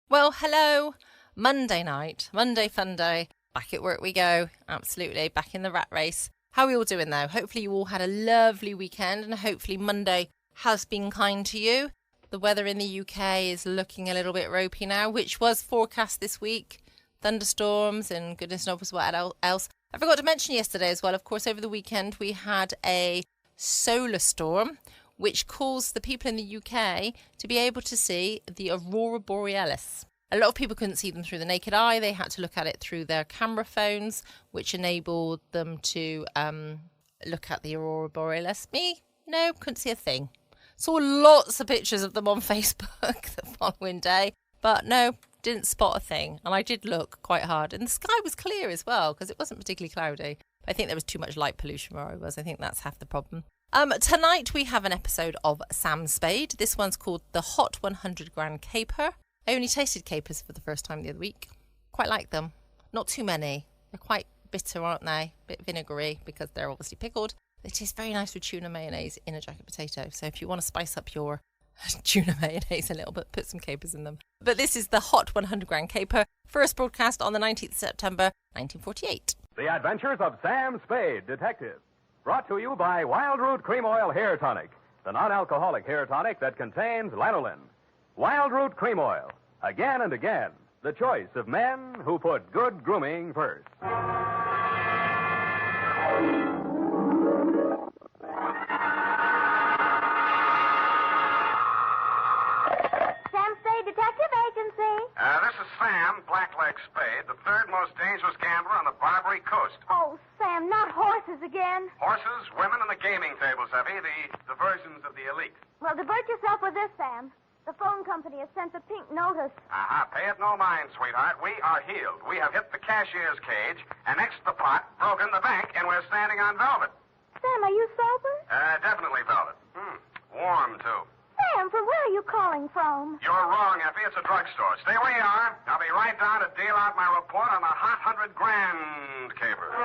Well, hello. Monday night, Monday fun day. Back at work we go. Absolutely. Back in the rat race. How are we all doing though? Hopefully you all had a lovely weekend and hopefully Monday has been kind to you. The weather in the UK is looking a little bit ropey now, which was forecast this week. Thunderstorms and goodness knows what else. I forgot to mention yesterday as well, of course, over the weekend we had a solar storm, which caused the people in the UK to be able to see the aurora borealis. A lot of people couldn't see them through the naked eye. They had to look at it through their camera phones, which enabled them to look at the aurora borealis. Me, no, couldn't see a thing. Saw lots of pictures of them on Facebook the following day, but no, didn't spot a thing. And I did look quite hard. And the sky was clear as well, because it wasn't particularly cloudy. I think there was too much light pollution where I was. I think that's half the problem. Tonight we have an episode of Sam Spade. This one's called The Hot 100 Grand Caper. I only tasted capers for the first time the other week. Quite like them. Not too many. They're quite bitter, aren't they? A bit vinegary because they're obviously pickled. They taste very nice with tuna mayonnaise in a jacket potato. So if you want to spice up your tuna mayonnaise a little bit, put some capers in them. But this is The Hot 100 Grand Caper. First broadcast on the 19th September 1948. The Adventures of Sam Spade, Detective. Brought to you by Wild Root Cream Oil Hair Tonic, the non-alcoholic hair tonic that contains lanolin. Wild Root Cream Oil. Again and again, the choice of men who put good grooming first. Sam Spade Detective Agency. This is Sam, Blackleg Spade, the third most dangerous gambler on the Barbary Coast. Oh, Sam, not horses again. Horses, women, and the gaming tables, Effie, the diversions of the elite. Well, divert yourself with this, Sam. The phone company has sent a pink notice. Pay it no mind, sweetheart. We are healed. We have hit the cashier's cage, annexed the pot, broken the bank, and we're standing on velvet. Sam, are you sober? Definitely velvet. Warm, too. Sam, from where are you calling from? You're wrong, Effie. It's a drugstore. Stay where you are. I'll be right down to deal out my report on the hot 100 grand caper.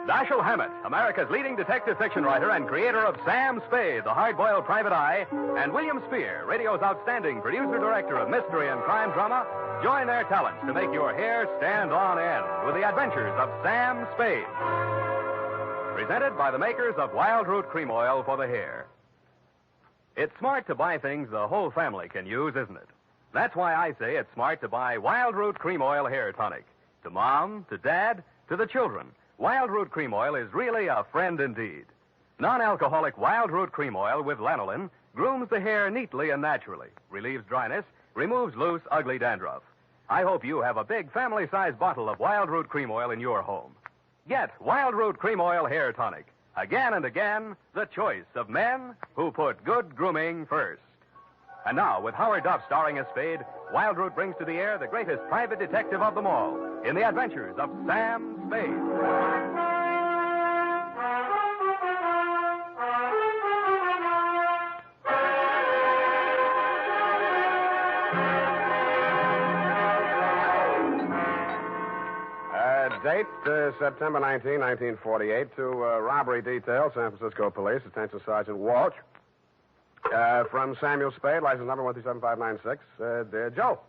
Dashiell Hammett, America's leading detective fiction writer and creator of Sam Spade, the hard-boiled private eye, and William Spear, radio's outstanding producer-director of mystery and crime drama, join their talents to make your hair stand on end with the adventures of Sam Spade. Presented by the makers of Wild Root Cream Oil for the hair. It's smart to buy things the whole family can use, isn't it? That's why I say it's smart to buy Wild Root Cream Oil Hair Tonic. To Mom, to Dad, to the children, Wild Root Cream Oil is really a friend indeed. Non-alcoholic Wild Root Cream Oil with lanolin grooms the hair neatly and naturally, relieves dryness, removes loose, ugly dandruff. I hope you have a big family-sized bottle of Wild Root Cream Oil in your home. Get Wild Root Cream Oil Hair Tonic. Again and again, the choice of men who put good grooming first. And now, with Howard Duff starring as Spade, Wild Root brings to the air the greatest private detective of them all in the adventures of Sam Spade. Date, September 19, 1948, to robbery detail, San Francisco Police, Attention Sergeant Walsh. From Samuel Spade, license number 137596. Dear Joe,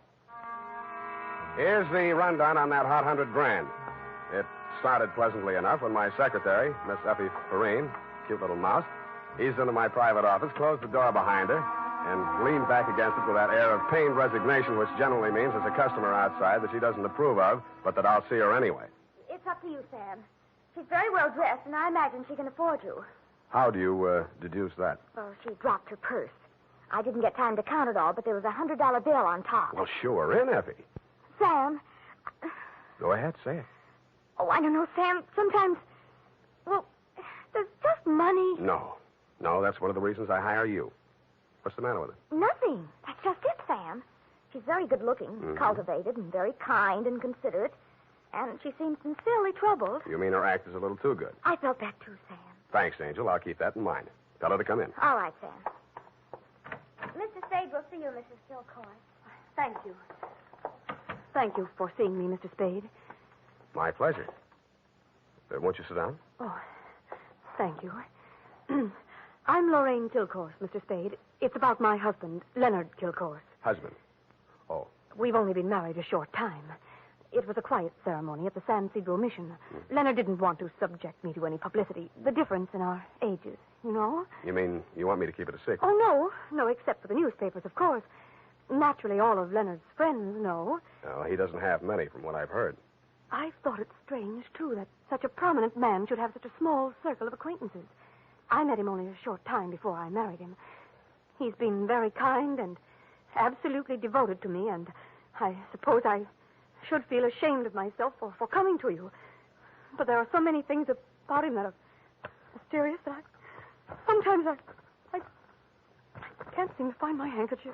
here's the rundown on that hot 100 grand. It started pleasantly enough when my secretary, Miss Effie Perrine, cute little mouse, eased into my private office, closed the door behind her, and leaned back against it with that air of pained resignation, which generally means there's a customer outside that she doesn't approve of, but that I'll see her anyway. It's up to you, Sam. She's very well dressed, and I imagine she can afford you. How do you deduce that? Well, she dropped her purse. I didn't get time to count it all, but there was a $100 bill on top. Well, sure, in, Effie. Sam. Go ahead, say it. Oh, I don't know, Sam. Sometimes, well, there's just money. No, that's one of the reasons I hire you. What's the matter with her? Nothing. That's just it, Sam. She's very good-looking, cultivated, and very kind and considerate. And she seems sincerely troubled. You mean her act is a little too good? I felt that too, Sam. Thanks, Angel. I'll keep that in mind. Tell her to come in. All right, Sam. Mr. Spade will see you, Mrs. Gilcoy. Thank you. Thank you for seeing me, Mr. Spade. My pleasure. Won't you sit down? Oh, thank you. I'm Lorraine Kilcourse, Mr. Spade. It's about my husband, Leonard Kilcourse. Husband? Oh. We've only been married a short time. It was a quiet ceremony at the San Pedro Mission. Leonard didn't want to subject me to any publicity. The difference in our ages, you know? You mean you want me to keep it a secret? Oh, no. No, except for the newspapers, of course. Naturally, all of Leonard's friends know. No, he doesn't have many, from what I've heard. I've thought it strange, too, that such a prominent man should have such a small circle of acquaintances. I met him only a short time before I married him. He's been very kind and absolutely devoted to me, and I suppose I should feel ashamed of myself for coming to you. But there are so many things about him that are mysterious that sometimes I can't seem to find my handkerchief.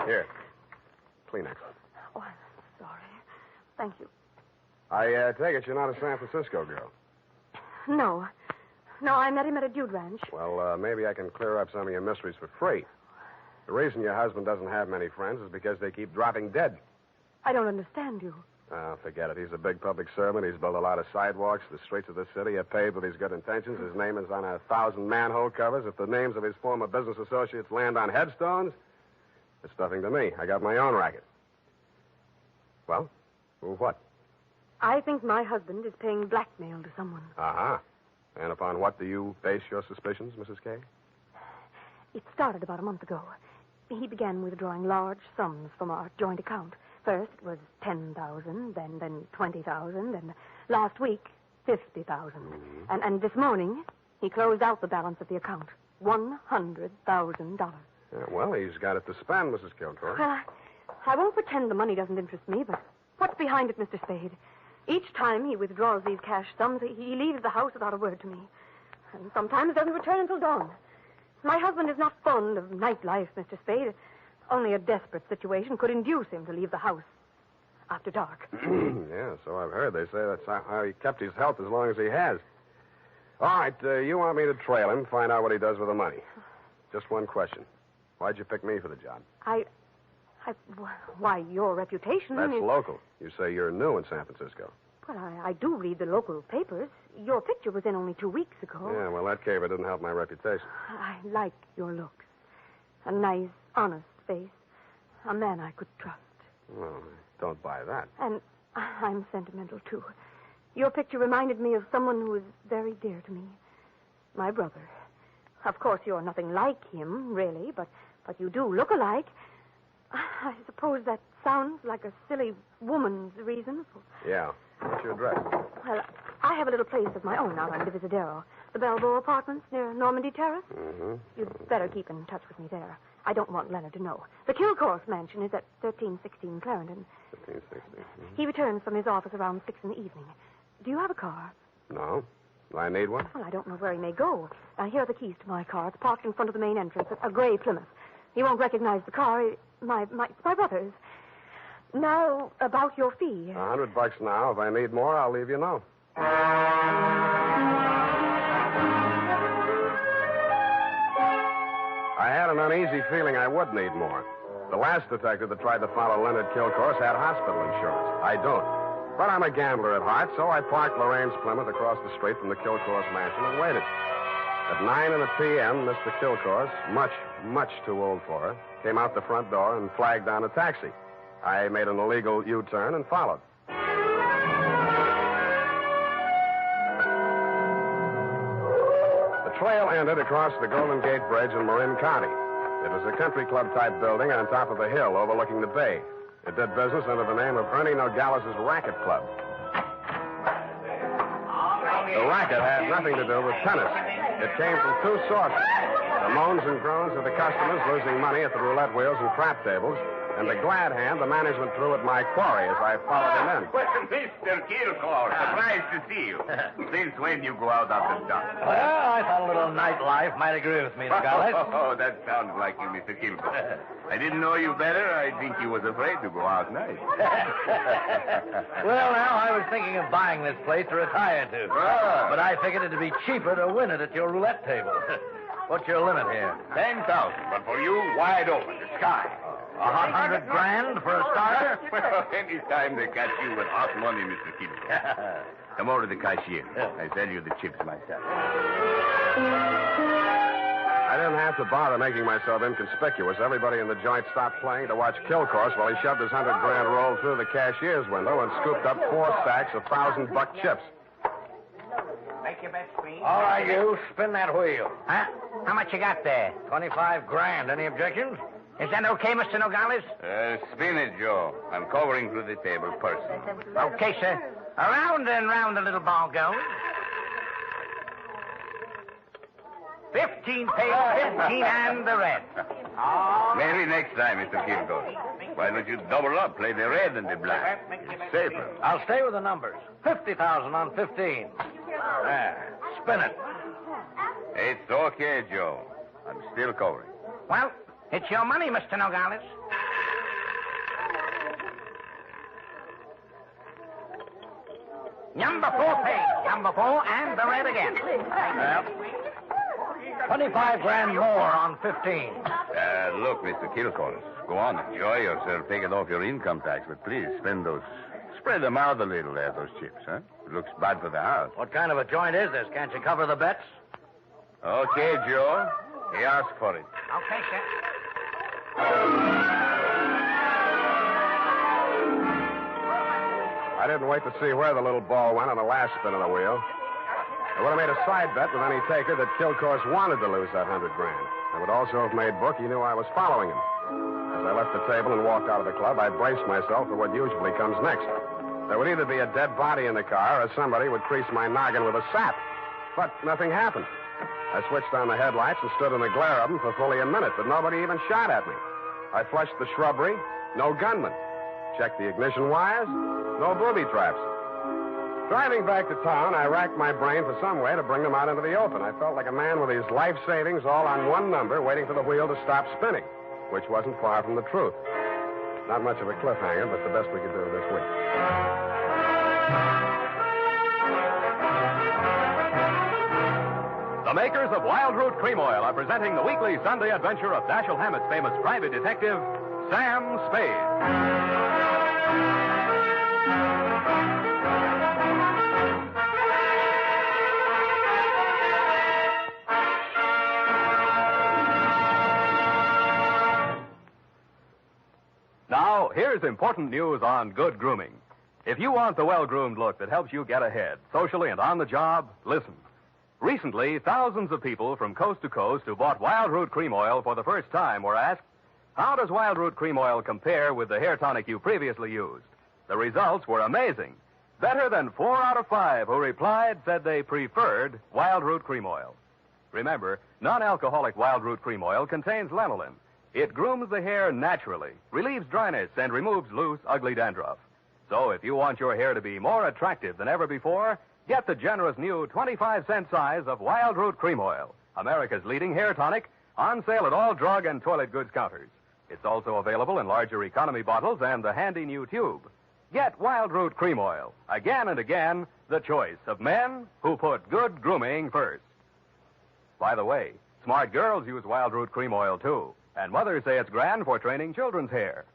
Here. Kleenex. Oh, I'm sorry. Thank you. I take it you're not a San Francisco girl. No. No, I met him at a dude ranch. Well, maybe I can clear up some of your mysteries for free. The reason your husband doesn't have many friends is because they keep dropping dead. I don't understand you. Oh, forget it. He's a big public servant. He's built a lot of sidewalks. The streets of the city are paved with his good intentions. His name is on 1,000 manhole covers. If the names of his former business associates land on headstones, it's nothing to me. I got my own racket. Well, what? I think my husband is paying blackmail to someone. Uh-huh. And upon what do you base your suspicions, Mrs. Kay? It started about a month ago. He began withdrawing large sums from our joint account. First it was $10,000, then $20,000, and last week, $50,000. Mm-hmm. And this morning, he closed out the balance of the account, $100,000. Yeah, well, he's got it to spend, Mrs. Kilcourse. Well, I won't pretend the money doesn't interest me, but what's behind it, Mr. Spade? Each time he withdraws these cash sums, he leaves the house without a word to me. And sometimes doesn't return until dawn. My husband is not fond of nightlife, Mr. Spade. Only a desperate situation could induce him to leave the house after dark. Yeah, so I've heard. They say that's how he kept his health as long as he has. All right, you want me to trail him, find out what he does with the money. Just one question. Why'd you pick me for the job? Why, your reputation That's is... local. You say you're new in San Francisco. Well, I do read the local papers. Your picture was in only 2 weeks ago. Yeah, well, that caper didn't help my reputation. I like your looks. A nice, honest face. A man I could trust. Well, I don't buy that. And I'm sentimental, too. Your picture reminded me of someone who is very dear to me. My brother. Of course, you're nothing like him, really, but you do look alike. I suppose that sounds like a silly woman's reason for... Yeah. What's your address? Well, I have a little place of my own out on Divisadero. The Balboa Apartments near Normandy Terrace. Mm-hmm. You'd better keep in touch with me there. I don't want Leonard to know. The Kilcourse mansion is at 1316 Clarendon. 1316. Mm-hmm. He returns from his office around 6 in the evening. Do you have a car? No. Do I need one? Well, I don't know where he may go. Here are the keys to my car. It's parked in front of the main entrance, a gray Plymouth. He won't recognize the car. It's my brother's. Now, about your fee. $100 now. If I need more, I'll leave you know. I had an uneasy feeling I would need more. The last detective that tried to follow Leonard Kilcourse had hospital insurance. I don't. But I'm a gambler at heart, so I parked Lorraine's Plymouth across the street from the Kilcourse mansion and waited. At 9 p.m., Mr. Kilcourse, much too old for her, came out the front door and flagged down a taxi. I made an illegal U-turn and followed. The trail ended across the Golden Gate Bridge in Marin County. It was a country club-type building on top of a hill overlooking the bay. It did business under the name of Ernie Nogales' Racket Club. The racket had nothing to do with tennis. It came from two sources. The moans and groans of the customers losing money at the roulette wheels and crap tables, and the glad hand the management threw at my quarry as I followed him in. Well, Mr. Kilcourse, surprised to see you. Since when you go out after dark? Well, I thought a little nightlife might agree with me, Nogales. Oh, that sounds like you, Mr. Kilcourse. I didn't know you better. I think you was afraid to go out night. Well, now, I was thinking of buying this place to retire to. Ah. But I figured it'd be cheaper to win it at your roulette table. What's your limit here? 10,000, but for you, wide open, the sky. $100 grand for a starter? Well, any time they catch you with hot money, Mr. Kilcourse. Come over to the cashier. I sell you the chips myself. didn't have to bother making myself inconspicuous. Everybody in the joint stopped playing to watch Kill Course while he shoved his $100 grand roll through the cashier's window and scooped up 4 stacks of $1,000 chips. Make your bets, please. All right, you. Spin that wheel. Huh? How much you got there? 25 grand. Any objections? Is that okay, Mr. Nogales? Spin it, Joe. I'm covering through the table person. Okay, sir. Around and round the little ball goes. 15 pays 15 and the red. Maybe next time, Mr. Kilgore. Why don't you double up, play the red and the black? It's safer. I'll stay with the numbers. 50,000 on 15. There. Spin it. It's okay, Joe. I'm still covering. Well, it's your money, Mr. Nogales. Number 4 pays. Number 4 and the red again. Yep. 25 grand more on 15. Look, Mr. Kilcorn, go on, enjoy yourself. Take it off your income tax, but please spend those. Spread them out a little there, those chips, huh? It looks bad for the house. What kind of a joint is this? Can't you cover the bets? Okay, Joe. He asked for it. Okay, sir. I didn't wait to see where the little ball went on the last spin of the wheel. I would have made a side bet with any taker that Kill Course wanted to lose that $100 grand. I would also have made book he knew I was following him. As I left the table and walked out of the club, I braced myself for what usually comes next. There would either be a dead body in the car or somebody would crease my noggin with a sap. But nothing happened. I switched on the headlights and stood in the glare of them for fully a minute, but nobody even shot at me. I flushed the shrubbery, no gunman. Checked the ignition wires, no booby traps. Driving back to town, I racked my brain for some way to bring them out into the open. I felt like a man with his life savings all on one number, waiting for the wheel to stop spinning, which wasn't far from the truth. Not much of a cliffhanger, but the best we could do this week. The makers of Wild Root Cream Oil are presenting the weekly Sunday adventure of Dashiell Hammett's famous private detective, Sam Spade. Now, here's important news on good grooming. If you want the well-groomed look that helps you get ahead, socially and on the job, listen. Recently, thousands of people from coast to coast who bought Wild Root Cream Oil for the first time were asked, how does Wild Root Cream Oil compare with the hair tonic you previously used? The results were amazing. Better than 4 out of 5 who replied said they preferred Wild Root Cream Oil. Remember, non-alcoholic Wild Root Cream Oil contains lanolin. It grooms the hair naturally, relieves dryness, and removes loose, ugly dandruff. So if you want your hair to be more attractive than ever before, get the generous new 25-cent size of Wild Root Cream Oil, America's leading hair tonic, on sale at all drug and toilet goods counters. It's also available in larger economy bottles and the handy new tube. Get Wild Root Cream Oil, again and again, the choice of men who put good grooming first. By the way, smart girls use Wild Root Cream Oil, too. And mothers say it's grand for training children's hair.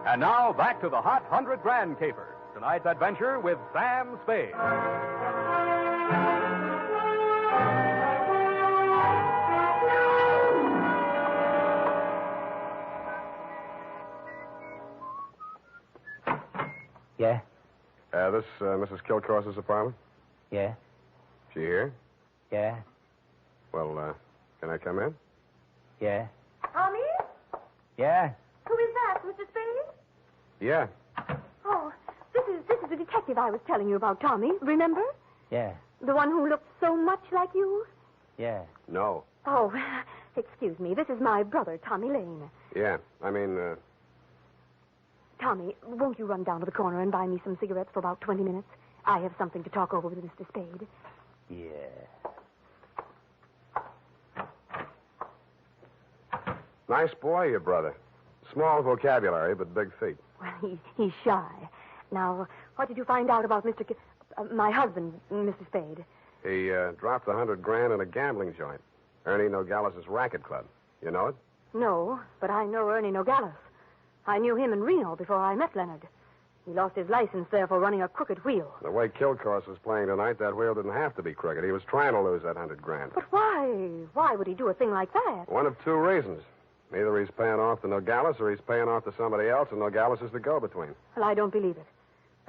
And now, back to the hot 100 grand caper. Tonight's adventure with Sam Spade. Yeah? This Mrs. Kilcourse's apartment? Yeah? She here? Yeah? Well, can I come in? Yeah? Tommy? Yeah? Who is that, Mr. Spade? Yeah. Oh, this is the detective I was telling you about, Tommy. Remember? Yeah? The one who looked so much like you? Yeah? No. Oh, excuse me. This is my brother, Tommy Lane. Yeah. I mean, Tommy, won't you run down to the corner and buy me some cigarettes for about 20 minutes? I have something to talk over with Mr. Spade. Yeah. nice boy, your brother. Small vocabulary, but big feet. Well, he's shy. Now, what did you find out about my husband, Mr. Spade? He dropped the 100 grand in a gambling joint. Ernie Nogales' racket club. You know it? No, but I know Ernie Nogales. I knew him in Reno before I met Leonard. He lost his license there for running a crooked wheel. The way Kilcourse was playing tonight, that wheel didn't have to be crooked. He was trying to lose that $100,000. But why? Why would he do a thing like that? One of two reasons. Either he's paying off to Nogales or he's paying off to somebody else, and Nogales is the go-between. Well, I don't believe it.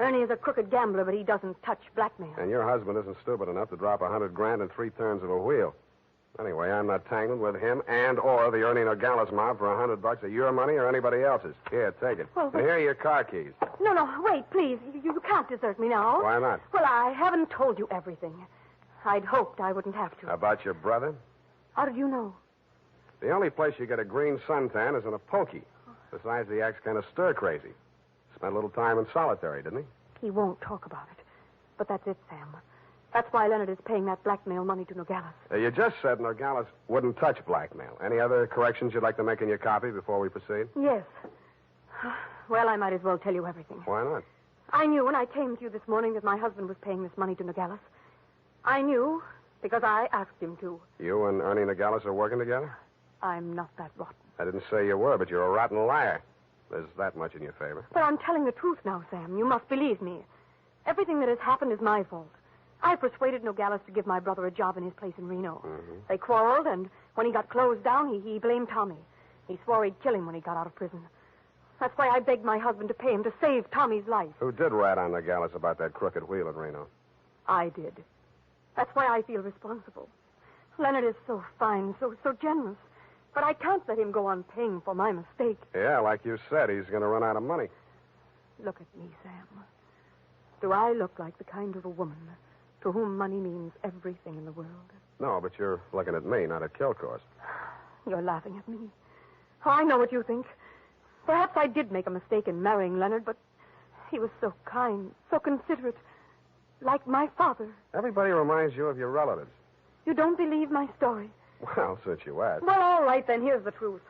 Ernie is a crooked gambler, but he doesn't touch blackmail. And your husband isn't stupid enough to drop $100,000 in 3 turns of a wheel. Anyway, I'm not tangled with him and or the Ernie Nogales mob for $100 of your money or anybody else's. Here, take it. Well, and here are your car keys. No, wait, please. You can't desert me now. Why not? Well, I haven't told you everything. I'd hoped I wouldn't have to. About your brother? How did you know? The only place you get a green suntan is in a pokey. Besides, he acts kind of stir-crazy. Spent a little time in solitary, didn't he? He won't talk about it. But that's it, Sam. That's why Leonard is paying that blackmail money to Nogales. You just said Nogales wouldn't touch blackmail. Any other corrections you'd like to make in your copy before we proceed? Yes. Well, I might as well tell you everything. Why not? I knew when I came to you this morning that my husband was paying this money to Nogales. I knew because I asked him to. You and Ernie Nogales are working together? I'm not that rotten. I didn't say you were, but you're a rotten liar. There's that much in your favor. But I'm telling the truth now, Sam. You must believe me. Everything that has happened is my fault. I persuaded Nogales to give my brother a job in his place in Reno. Mm-hmm. They quarreled, and when he got closed down, he blamed Tommy. He swore he'd kill him when he got out of prison. That's why I begged my husband to pay him to save Tommy's life. Who did rat on Nogales about that crooked wheel in Reno? I did. That's why I feel responsible. Leonard is so fine, so generous. But I can't let him go on paying for my mistake. Yeah, like you said, he's going to run out of money. Look at me, Sam. Do I look like the kind of a woman to whom money means everything in the world? No, but you're looking at me, not at Kilcourse. You're laughing at me. Oh, I know what you think. Perhaps I did make a mistake in marrying Leonard, but he was so kind, so considerate, like my father. Everybody reminds you of your relatives. You don't believe my story? Well, since you asked. Well, all right, then. Here's the truth.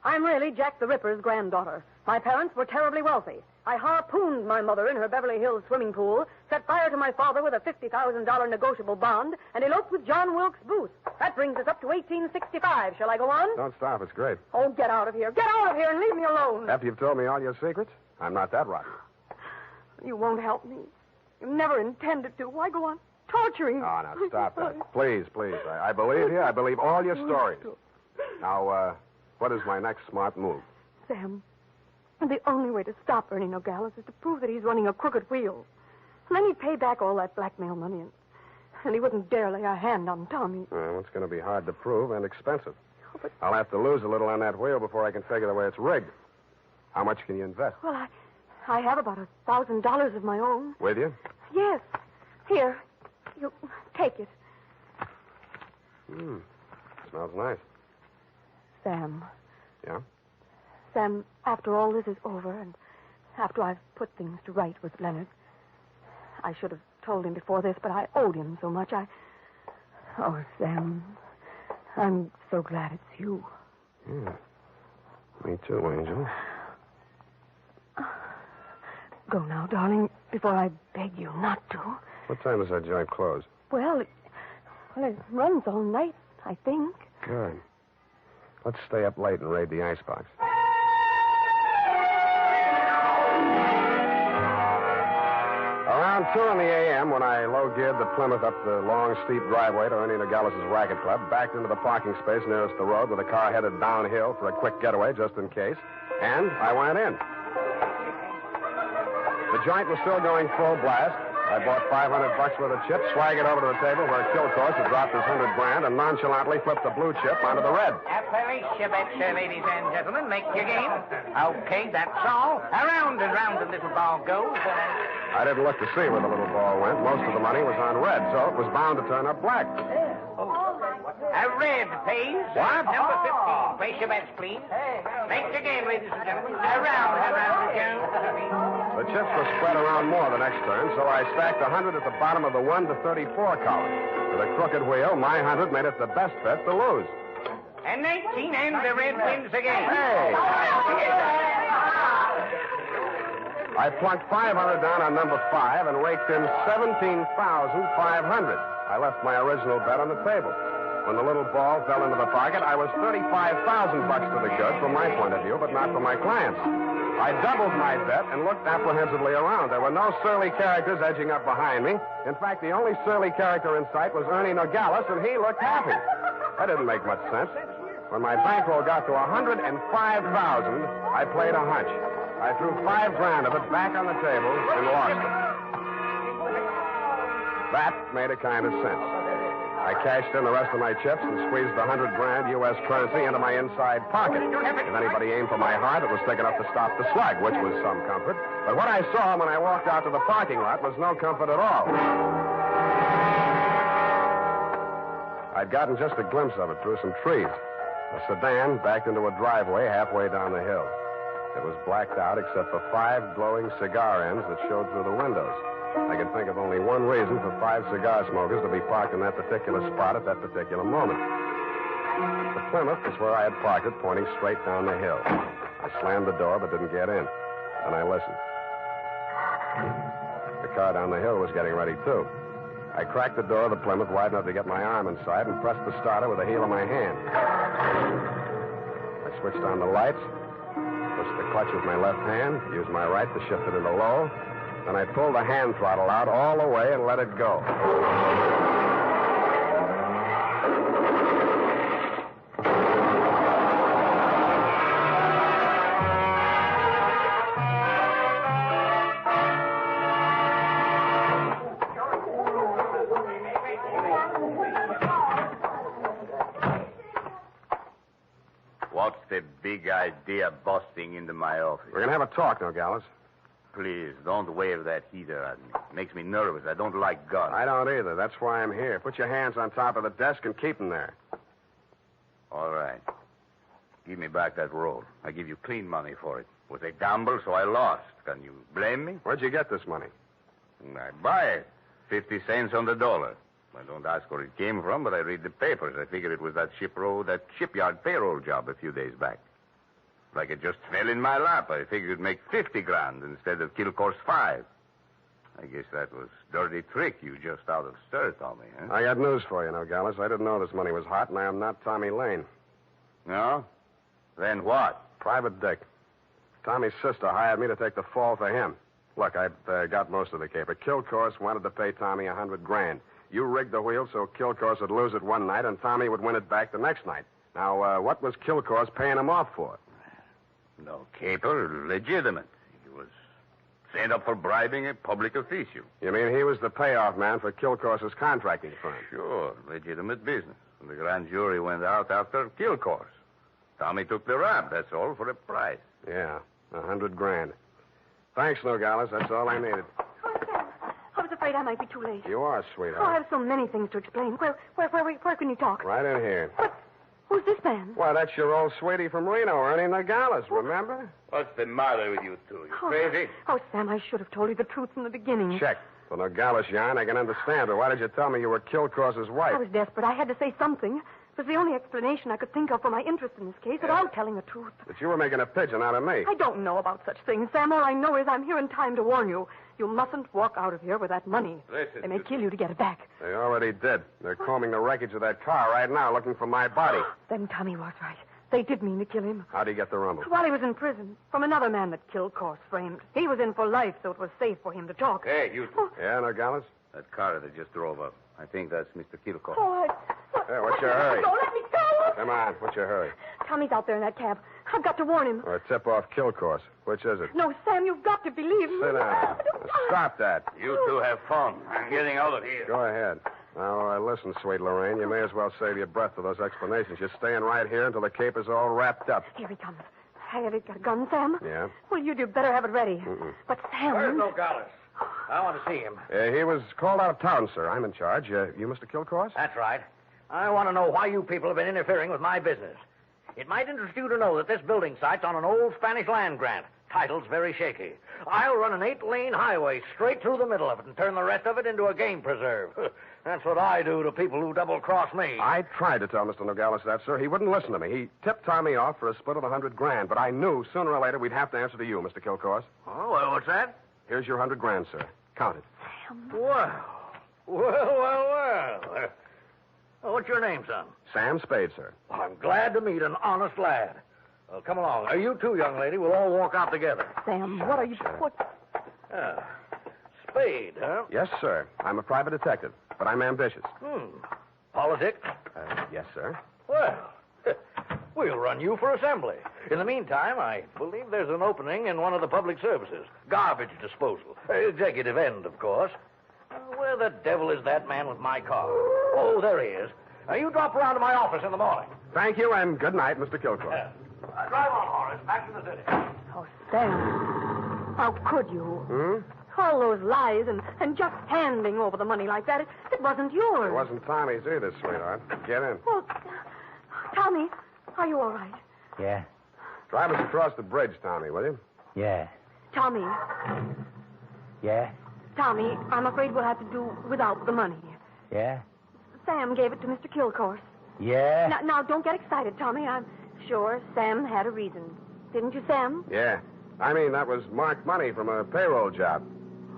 I'm really Jack the Ripper's granddaughter. My parents were terribly wealthy. I harpooned my mother in her Beverly Hills swimming pool, set fire to my father with a $50,000 negotiable bond, and eloped with John Wilkes Booth. That brings us up to 1865. Shall I go on? Don't stop. It's great. Oh, get out of here. Get out of here and leave me alone. After you've told me all your secrets, I'm not that rotten. You won't help me. You never intended to. Why go on torturing? Oh, now, stop that. Please. I believe you. I believe all your stories. Now, what is my next smart move? Sam, the only way to stop Ernie Nogales is to prove that he's running a crooked wheel. And then he'd pay back all that blackmail money, and he wouldn't dare lay a hand on Tommy. Well, it's going to be hard to prove and expensive. Oh, but... I'll have to lose a little on that wheel before I can figure the way it's rigged. How much can you invest? Well, I have about $1,000 of my own. With you? Yes. Here. You take it. Smells nice. Sam. Yeah? Sam, after all this is over, and after I've put things to right with Leonard, I should have told him before this, but I owed him so much. Oh, Sam, I'm so glad it's you. Yeah. Me too, Angel. Go now, darling, before I beg you not to. What time does that joint close? Well, it runs all night, I think. Good. Let's stay up late and raid the icebox. Around 2 in the a.m., when I low-geared the Plymouth up the long, steep driveway to Ernie Nogales' racket club, backed into the parking space nearest the road with the car headed downhill for a quick getaway just in case, and I went in. The joint was still going full blast. I bought $500 worth of chips, swaggered over to the table where Kilcourse had dropped his $100,000, and nonchalantly flipped the blue chip onto the red. Appalachia, ladies and gentlemen. Make your game. Okay, that's all. Around and round the little ball goes. I didn't look to see where the little ball went. Most of the money was on red, so it was bound to turn up black. A red, please. What? Number 15. Place your bets, please. Make your game, ladies and gentlemen. Around and round it goes. The chips were spread around more the next turn, so I stacked 100 at the bottom of the 1 to 34 column. With a crooked wheel, my 100 made it the best bet to lose. And 19, and the red wins again. Hey! I plunked 500 down on number 5 and raked in 17,500. I left my original bet on the table. When the little ball fell into the pocket, I was $35,000 to the good from my point of view, but not from my clients. I doubled my bet and looked apprehensively around. There were no surly characters edging up behind me. In fact, the only surly character in sight was Ernie Nogales, and he looked happy. That didn't make much sense. When my bankroll got to $105,000, I played a hunch. I threw $5,000 of it back on the table and lost it. That made a kind of sense. I cashed in the rest of my chips and squeezed the $100,000 U.S. currency into my inside pocket. If anybody aimed for my heart, it was thick enough to stop the slug, which was some comfort. But what I saw when I walked out to the parking lot was no comfort at all. I'd gotten just a glimpse of it through some trees. A sedan backed into a driveway halfway down the hill. It was blacked out except for 5 glowing cigar ends that showed through the windows. I could think of only one reason for 5 cigar smokers to be parked in that particular spot at that particular moment. The Plymouth was where I had parked it, pointing straight down the hill. I slammed the door but didn't get in. Then I listened. The car down the hill was getting ready, too. I cracked the door of the Plymouth wide enough to get my arm inside and pressed the starter with the heel of my hand. I switched on the lights, pushed the clutch with my left hand, used my right to shift it into low. Then I pulled the hand throttle out all the way and let it go. What's the big idea busting into my office? We're going to have a talk, Nogales. Please, don't wave that heater at me. It makes me nervous. I don't like guns. I don't either. That's why I'm here. Put your hands on top of the desk and keep them there. All right. Give me back that roll. I give you clean money for it. It was a gamble, so I lost. Can you blame me? Where'd you get this money? I buy it. 50 cents on the dollar. I don't ask where it came from, but I read the papers. I figured it was that shipyard payroll job a few days back. Like it just fell in my lap. I figured it'd make $50,000 instead of Kilcore's 5. I guess that was dirty trick you just out of stir, Tommy, huh? I got news for you, Nogales. I didn't know this money was hot, and I am not Tommy Lane. No? Then what? Private Dick. Tommy's sister hired me to take the fall for him. Look, I got most of the caper. Kilcourse wanted to pay Tommy $100,000. You rigged the wheel so Kilcourse would lose it one night, and Tommy would win it back the next night. Now, what was Kilcourse paying him off for? No caper, legitimate. He was sent up for bribing a public official. You mean he was the payoff man for Kilcourse's contracting firm? Sure, legitimate business. And the grand jury went out after Kilcourse. Tommy took the rap, that's all, for a price. Yeah, $100,000. Thanks, Nogales. That's all I needed. Oh, Sam, I was afraid I might be too late. You are, Oh, I sweetheart. have so many things to explain. Where can you talk? Right in here. But who's this man? Why, that's your old sweetie from Reno, Ernie Nogales, remember? What's the matter with you two? You crazy? Oh, Sam, I should have told you the truth from the beginning. Check. The Nogales yarn, I can understand, but why did you tell me you were Kilcourse's wife? I was desperate. I had to say something. It was the only explanation I could think of for my interest in this case, without telling the truth. But you were making a pigeon out of me. I don't know about such things, Sam. All I know is I'm here in time to warn you. You mustn't walk out of here with that money. Listen, They may kill you to get it back. They already did. They're combing the wreckage of that car right now, looking for my body. Then Tommy was right. They did mean to kill him. How'd he get the rumble? While he was in prison, from another man that Kilcourse framed. He was in for life, so it was safe for him to talk. Hey, you two. Yeah, Nogales? That car that just drove up. I think that's Mr. Kilcourse. Oh, Hey, what's your hurry? Don't let me go! Come on, what's your hurry? Tommy's out there in that cab. I've got to warn him. Or tip off Kilcourse. Which is it? No, Sam, you've got to believe me. Sit down. Stop that. You two have fun. I'm getting out of here. Go ahead. Now, listen, sweet Lorraine, you may as well save your breath for those explanations. You're staying right here until the caper's all wrapped up. Here he comes. Have you got a gun, Sam? Yeah? Well, you better have it ready. Mm-mm. But Sam... Where's Nogales? I want to see him. He was called out of town, sir. I'm in charge. You Mr. Kilcourse? That's right. I want to know why you people have been interfering with my business. It might interest you to know that this building site's on an old Spanish land grant. Title's very shaky. I'll run an 8-lane highway straight through the middle of it and turn the rest of it into a game preserve. That's what I do to people who double-cross me. I tried to tell Mr. Nogales that, sir. He wouldn't listen to me. He tipped Tommy off for a split of $100,000, but I knew sooner or later we'd have to answer to you, Mr. Kilcourse. Oh, well, what's that? Here's your $100,000, sir. Count it. Well. What's your name, son? Sam Spade, sir. Well, I'm glad to meet an honest lad. Well, come along. You too, young lady. We'll all walk out together. Sam, what are you... What? Ah. Spade, huh? Yes, sir. I'm a private detective, but I'm ambitious. Politics? Yes, sir. Well, we'll run you for assembly. In the meantime, I believe there's an opening in one of the public services. Garbage disposal. Executive end, of course. Where the devil is that man with my car? Oh, there he is. You drop around to my office in the morning. Thank you, and good night, Mr. Kilcoy. Drive on, Horace. Back to the city. Oh, Sam. How could you? All those lies and just handing over the money like that, it wasn't yours. It wasn't Tommy's either, sweetheart. Get in. Well, Tommy, are you all right? Yeah. Drive us across the bridge, Tommy, will you? Yeah. Tommy, Yeah. Tommy, I'm afraid we'll have to do without the money. Yeah. Sam gave it to Mr. Kilcourse. Yeah. Now, don't get excited, Tommy. I'm sure Sam had a reason. Didn't you, Sam? Yeah. I mean, that was marked money from a payroll job.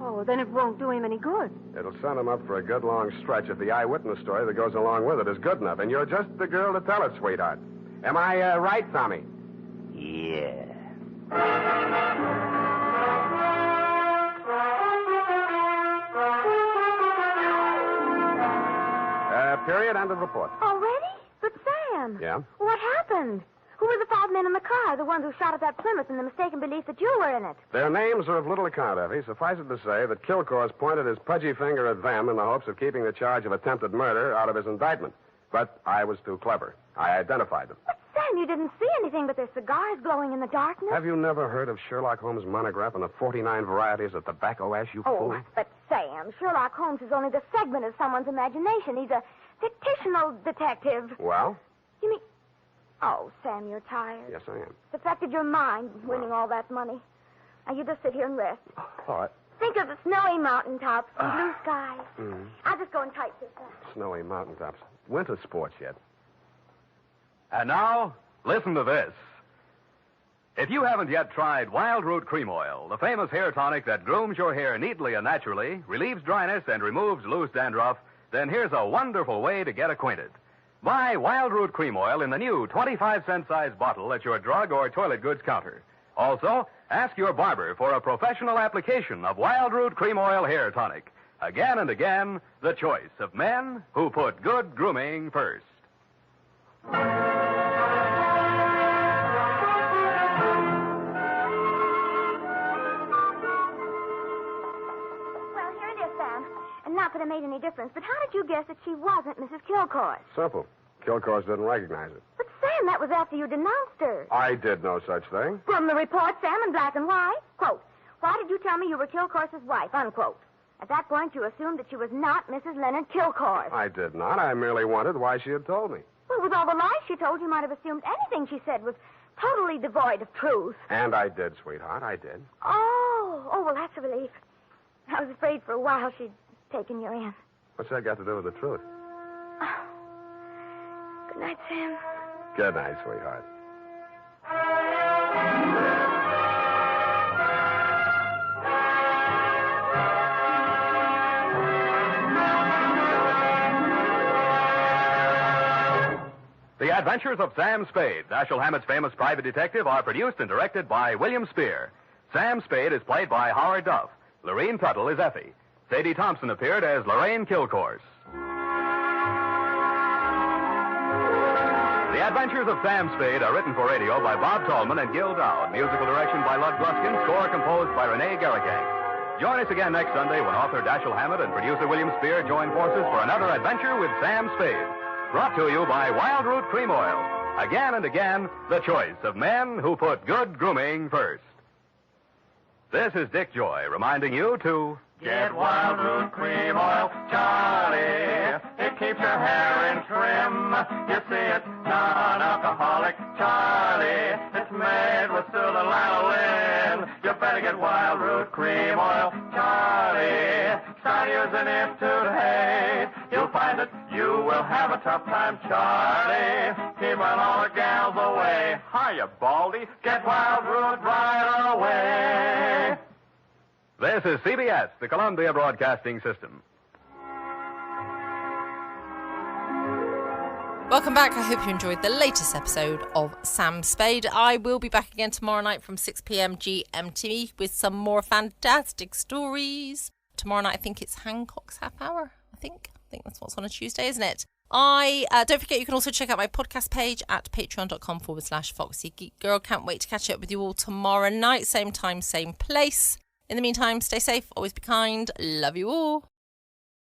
Oh, then it won't do him any good. It'll send him up for a good long stretch if the eyewitness story that goes along with it is good enough. And you're just the girl to tell it, sweetheart. Am I right, Tommy? Yeah. Period. End of report. Already? But Sam. Yeah? What happened? Who were the 5 men in the car? The ones who shot at that Plymouth in the mistaken belief that you were in it. Their names are of little account, Effie. Suffice it to say that Kilcourse pointed his pudgy finger at them in the hopes of keeping the charge of attempted murder out of his indictment. But I was too clever. I identified them. But Sam, you didn't see anything but their cigars glowing in the darkness. Have you never heard of Sherlock Holmes' monograph on the 49 varieties of tobacco ash, you fool? But Sam, Sherlock Holmes is only the segment of someone's imagination. He's a fictional detective. Well? You mean... Oh, Sam, you're tired. Yes, I am. It's affected your mind, winning all that money. Now, you just sit here and rest. All right. Think of the snowy mountaintops and blue skies. Mm. I'll just go and type this down. Snowy mountaintops. Winter sports yet. And now, listen to this. If you haven't yet tried Wild Root Cream Oil, the famous hair tonic that grooms your hair neatly and naturally, relieves dryness, and removes loose dandruff, then here's a wonderful way to get acquainted. Buy Wild Root Cream Oil in the new 25-cent size bottle at your drug or toilet goods counter. Also, ask your barber for a professional application of Wild Root Cream Oil hair tonic. Again and again, the choice of men who put good grooming first. Well, here it is, Sam. And not that it made any difference, but how did you guess that she wasn't Mrs. Kilcourse? Simple. Kilcourse didn't recognize it. But, Sam, that was after you denounced her. I did no such thing. From the report, Sam, in black and white. Quote, why did you tell me you were Kilcourse's wife? Unquote. At that point, you assumed that she was not Mrs. Leonard Kilcourse. I did not. I merely wondered why she had told me. Well, with all the lies she told, you might have assumed anything she said was totally devoid of truth. And I did, sweetheart. I did. Oh, well, that's a relief. I was afraid for a while she'd taken you in. What's that got to do with the truth? Oh. Good night, Sam. Good night, sweetheart. The Adventures of Sam Spade, Dashiell Hammett's famous private detective, are produced and directed by William Spear. Sam Spade is played by Howard Duff. Lorene Tuttle is Effie. Sadie Thompson appeared as Lorraine Kilcourse. The Adventures of Sam Spade are written for radio by Bob Tallman and Gil Dowd. Musical direction by Lud Gluskin. Score composed by Renee Garrigang. Join us again next Sunday when author Dashiell Hammett and producer William Spear join forces for another adventure with Sam Spade. Brought to you by Wild Root Cream Oil. Again and again, the choice of men who put good grooming first. This is Dick Joy reminding you to... Get Wild Root Cream Oil, Charlie. It keeps your hair in trim. You see, it's non-alcoholic, Charlie. It's made with Sula lanolin. You better get Wild Root Cream Oil, Charlie. Start using it today. You'll find that you will have a tough time, Charlie. Keep on all the gals away. Hiya, Baldy. Get Wild Root right away. This is CBS, the Columbia Broadcasting System. Welcome back. I hope you enjoyed the latest episode of Sam Spade. I will be back again tomorrow night from 6 p.m. GMT with some more fantastic stories. Tomorrow night, I think it's Hancock's Half Hour. I think that's what's on a Tuesday, isn't it? Don't forget, you can also check out my podcast page at patreon.com/Foxy Geek Girl. Can't wait to catch up with you all tomorrow night. Same time, same place. In the meantime, stay safe, always be kind. Love you all.